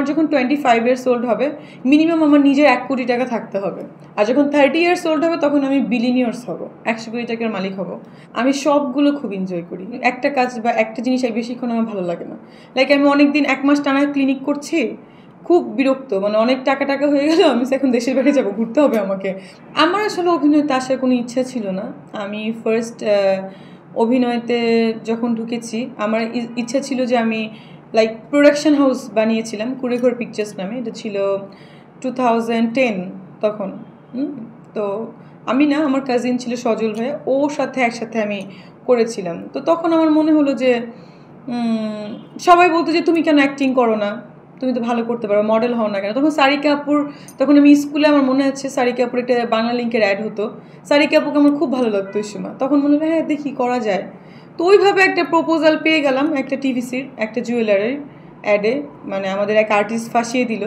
আমার যখন 25 years old হবে মিনিমাম আমার নিজের 1 কোটি টাকা থাকতে হবে। আর যখন 30 ইয়ার্স ওল্ড হবে তখন আমি বিলিনিয়ার্স হব, 100 কোটি টাকার মালিক হব। আমি সবগুলো খুব এনজয় করি। একটা কাজ বা একটা জিনিস বেশিক্ষণ আমার ভালো লাগে না। লাইক আমি অনেকদিন 1 মাস টানা ক্লিনিক করছি, খুব বিরক্ত, মানে অনেক টাকা টাকা হয়ে গেল, আমি এখন দেশের বাইরে যাবো, ঘুরতে হবে আমাকে। আমার আসলে অভিনয়তে আসার কোনো ইচ্ছা ছিল না। আমি ফার্স্ট অভিনয়তে যখন ঢুকেছি আমার ইচ্ছা ছিল যে আমি লাইক প্রোডাকশন হাউস বানিয়েছিলাম কুড়েঘর পিকচার্স নামে, এটা ছিল 2010 তখন। তো আমি না, আমার কাজিন ছিল সজল ভাইয়া, ওর সাথে একসাথে আমি করেছিলাম। তো তখন আমার মনে হলো যে সবাই বলতো যে তুমি কেন অ্যাক্টিং করো না, তুমি তো ভালো করতে পারো, মডেল হও না কেন। তখন সারিকা আপুর, তখন আমি স্কুলে, আমার মনে আছে সারিকা আপুর একটা বাংলা লিঙ্কের অ্যাড হতো, সারিকা আপুকে আমার খুব ভালো লাগতো ওই সময়। তখন মনে হলো হ্যাঁ দেখি করা যায়। তো ওইভাবে একটা প্রপোজাল পেয়ে গেলাম একটা টিভিসির একটা জুয়েলারির অ্যাডে, মানে আমাদের এক আর্টিস্ট ফাঁসিয়ে দিল,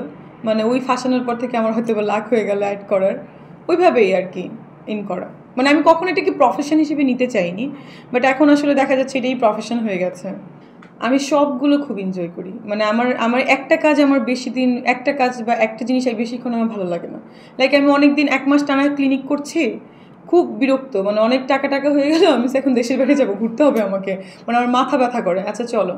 মানে ওই ফাঁসানোর পর থেকে আমার হয়তো লাখ হয়ে গেল অ্যাড করার, ওইভাবেই আর কি ইন করা। মানে আমি কখনো এটাকে প্রফেশন হিসেবে নিতে চাইনি, বাট এখন আসলে দেখা যাচ্ছে এটাই প্রফেশন হয়ে গেছে। আমি সবগুলো খুব এনজয় করি। মানে আমার একটা কাজ আমার বেশি দিন, একটা কাজ বা একটা জিনিস বেশিক্ষণ আমার ভালো লাগে না। লাইক আমি অনেকদিন 1 মাস টানা ক্লিনিক করছি, খুব বিরক্ত, মানে অনেক টাকা টাকা হয়ে গেল, আমি এখন দেশের বাইরে যাবো, ঘুরতে হবে আমাকে, মানে আমার মাথা ব্যথা করে। আচ্ছা চলো,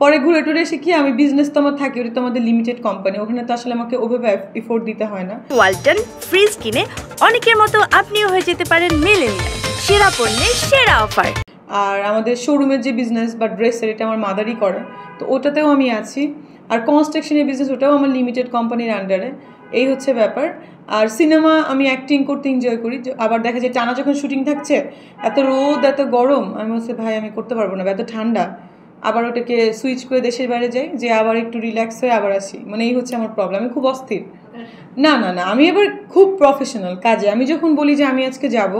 পরে ঘুরে টুরে এসে কি আমি বিজনেস তো আমার থাকে, ওটা তো আমাদের লিমিটেড কোম্পানি, ওখানে তো আসলে আমাকে ওভাবে এফোর্ট দিতে হয় না। ওয়ালটন ফ্রিজ কিনে অনেকের মতো আপনিও হয়ে যেতে পারেন মিলেনিয়াল, সেরা পণ্যের সেরা অফার। আর আমাদের শোরুমের যে বিজনেস বা ড্রেসের, এটা আমার মাদারই করে, তো ওটাতেও আমি আছি। আর কনস্ট্রাকশনের বিজনেস, ওটাও আমার লিমিটেড কোম্পানির আন্ডারে। এই হচ্ছে ব্যাপার। আর সিনেমা আমি অ্যাক্টিং করতে এনজয় করি। আবার দেখা যায় টানা যখন শুটিং থাকছে, এত রোদ এত গরম, আমি বলছি ভাই আমি করতে পারবো না, এত ঠান্ডা, আবার ওটাকে সুইচ করে দেশের বাইরে যাই, যে আবার একটু রিল্যাক্স হয়ে আবার আসি। মানে এই হচ্ছে আমার প্রবলেম, আমি খুব অস্থির। না না না, আমি এবার খুব প্রফেশনাল কাজে। আমি যখন বলি যে আমি আজকে যাব,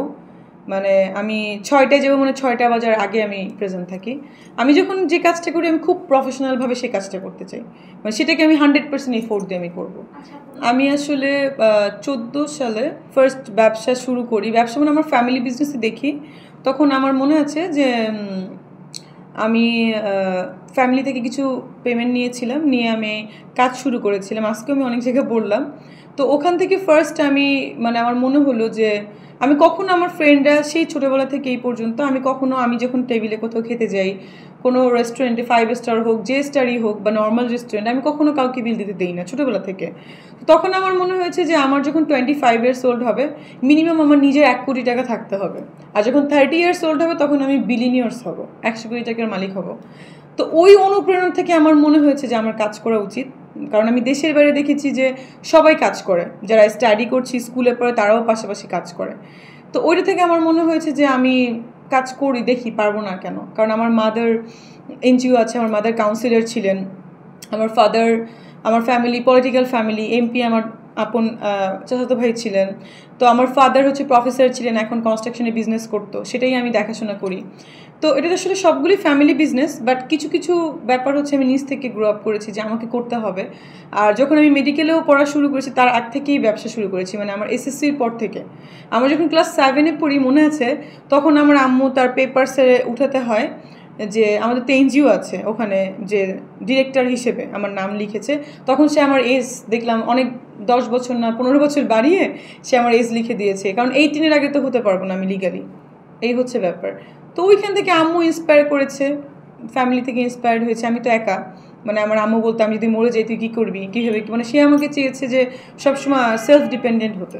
মানে আমি 6টায় যাবো, মানে 6টা বাজার আগে আমি প্রেজেন্ট থাকি। আমি যখন যে কাজটা করি আমি খুব প্রফেশনালভাবে সেই কাজটা করতে চাই, মানে সেটাকে আমি 100% এফোর্ট দিয়ে আমি করবো। আমি আসলে 14 সালে ফার্স্ট ব্যবসা শুরু করি। ব্যবসা মানে আমার ফ্যামিলি বিজনেসে দেখি। তখন আমার মনে আছে যে আমি ফ্যামিলি থেকে কিছু পেমেন্ট নিয়েছিলাম, নিয়ে আমি কাজ শুরু করেছিলাম। আজকে আমি অনেক জায়গায় বললাম। তো ওখান থেকে ফার্স্ট আমি, মানে আমার মনে হলো যে আমি কখনো, আমার ফ্রেন্ডরা সেই ছোটোবেলা থেকে এই পর্যন্ত, আমি যখন টেবিলে কোথাও খেতে যাই, কোনো রেস্টুরেন্টে 5 স্টার হোক, যে স্টারই হোক বা নর্মাল রেস্টুরেন্ট, আমি কখনো কাউকে বিল দিতে দিই না ছোটোবেলা থেকে। তখন আমার মনে হয়েছে যে আমার যখন 25 ইয়ার্স ওল্ড হবে মিনিমাম আমার নিজের 1 কোটি টাকা থাকতে হবে। আর যখন 30 ইয়ার্স ওল্ড হবে তখন আমি বিলিনিয়ার্স হব, 100 কোটি টাকার মালিক হব। তো ওই অনুপ্রেরণা থেকে আমার মনে হয়েছে যে আমার কাজ করা উচিত। কারণ আমি দেশের বাইরে দেখেছি যে সবাই কাজ করে, যারা স্টাডি করছি স্কুলে পড়ে তারাও পাশাপাশি কাজ করে। তো ওইটা থেকে আমার মনে হয়েছে যে আমি কাজ করি, দেখি পারবো না কেন। কারণ আমার মাদার এনজিও আছে, আমার মাদার কাউন্সিলর ছিলেন, আমার ফাদার, আমার ফ্যামিলি পলিটিক্যাল ফ্যামিলি, এমপি আমার আপন চাচাতো ভাই ছিলেন। তো আমার ফাদার হচ্ছে প্রফেসর ছিলেন, এখন কনস্ট্রাকশনে বিজনেস করতো, সেটাই আমি দেখাশোনা করি। তো এটা আসলে সবগুলি ফ্যামিলি বিজনেস, বাট কিছু কিছু ব্যাপার হচ্ছে আমি নিজ থেকে গ্রো আপ করেছি যে আমাকে করতে হবে। আর যখন আমি মেডিকেলেও পড়া শুরু করেছি তার আগ থেকেই ব্যবসা শুরু করেছি, মানে আমার এসএসসির পর থেকে। আমার যখন ক্লাস 7-এ পড়ি মনে আছে, তখন আমার আম্মু তার পেপারসে উঠাতে হয় যে আমাদের তো এনজিও আছে, ওখানে যে ডিরেক্টর হিসেবে আমার নাম লিখেছে। তখন সে আমার এজ দেখলাম অনেক 10 বছর না 15 বছর বাড়িয়ে সে আমার এজ লিখে দিয়েছে, কারণ 18-এর আগে তো হতে পারবো না আমি লিগালি। এই হচ্ছে ব্যাপার। তো ওইখান থেকে আম্মু ইন্সপায়ার করেছে, ফ্যামিলি থেকে ইন্সপায়ার্ড হয়েছে। আমি তো একা, মানে আমার আম্মু বলতো আমি যদি মরে যাই তুই কী করবি, কী হবে, মানে সে আমাকে চেয়েছে যে সবসময় সেলফ ডিপেন্ডেন্ট হতে।